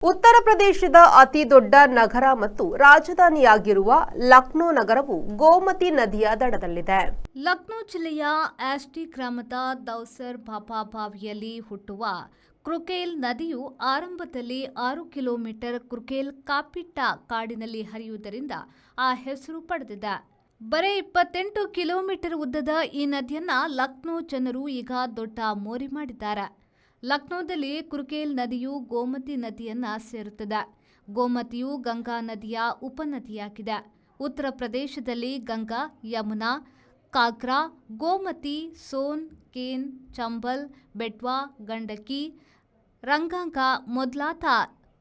ಉತ್ತರ ಪ್ರದೇಶದ ಅತಿ ದೊಡ್ಡ ನಗರ ಮತ್ತು ರಾಜಧಾನಿಯಾಗಿರುವ ಲಕ್ನೋ ನಗರವು ಗೋಮತಿ ನದಿಯ ದಡದಲ್ಲಿದೆ. ಲಕ್ನೋ ಜಿಲ್ಲೆಯ ಆಸ್ಟಿ ಗ್ರಾಮದ ದೌಸರ್ ಬಾಬಾ ಬಾವಿಯಲ್ಲಿ ಹುಟ್ಟುವ ಕ್ರುಕೇಲ್ ನದಿಯು ಆರಂಭದಲ್ಲಿ 6 ಕಿಲೋಮೀಟರ್ ಕ್ರುಕೇಲ್ ಕಾಪಿಟ್ಟ ಕಾಡಿನಲ್ಲಿ ಹರಿಯುವುದರಿಂದ ಆ ಹೆಸರು ಪಡೆದಿದೆ. ಬರೀ 28 ಕಿಲೋಮೀಟರ್ ಉದ್ದದ ಈ ನದಿಯನ್ನ ಲಕ್ನೋ ಜನರು ಈಗ ದೊಡ್ಡ ಮೋರಿ ಮಾಡಿದ್ದಾರೆ. ಲಕ್ನೋದಲ್ಲಿ ಕ್ರುಕೇಲ್ ನದಿಯು ಗೋಮತಿ ನದಿಯನ್ನ ಸೇರುತ್ತದೆ. ಗೋಮತಿಯು ಗಂಗಾ ನದಿಯ ಉಪನದಿಯಾಗಿದೆ. ಉತ್ತರ ಪ್ರದೇಶದಲ್ಲಿ ಗಂಗಾ, ಯಮುನಾ, ಕಾಗ್ರಾ, ಗೋಮತಿ, ಸೋನ್, ಕೇನ್, ಚಂಬಲ್, ಬೆಟ್ವಾ, ಗಂಡಕಿ, ರಂಗಾಂಗ ಮೊದಲಾದ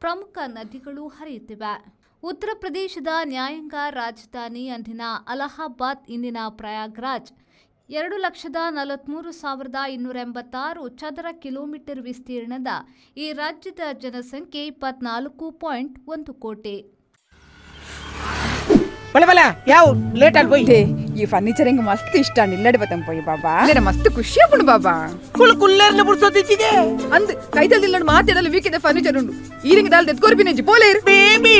ಪ್ರಮುಖ ನದಿಗಳು ಹರಿಯುತ್ತಿವೆ. ಉತ್ತರ ಪ್ರದೇಶದ ನ್ಯಾಯಾಂಗ ರಾಜಧಾನಿ ಅಂದಿನ ಅಲಹಾಬಾದ್, ಇಂದಿನ ಪ್ರಯಾಗ್ರಾಜ್ 2,43,286 ಚದರ ಕಿಲೋಮೀಟರ್ ವಿಸ್ತೀರ್ಣದ ಈ ರಾಜ್ಯದ ಜನಸಂಖ್ಯೆ 24.1 ಕೋಟಿ. ಈ ಫರ್ನಿಚರ್ ಹಿಂಗ ಮಸ್ತ್ ಇಷ್ಟ ನಿಲ್ಲಡಿ ಬತ್ತಂ ಪೋಯಿ ಬಾಬಾ ಮಸ್ತ್ ಖುಷಿ ಆಗ್ಬಿಡು ಬಾಬಾ ಅಂದ್ ಕೈದಲ್ಲಿ ನಿಲ್ಲಡ್ ಮಾತಾಡಲು ವೀಕಿದ ಫರ್ನಿಚರ್ ಉಂಡು ಈರಿಂಗ ದಾಲ್ ದೆತ್ಕೋರ್ಬಿನೆಂಜಿ ಪೋಲೇರ್ ಬೇಬಿ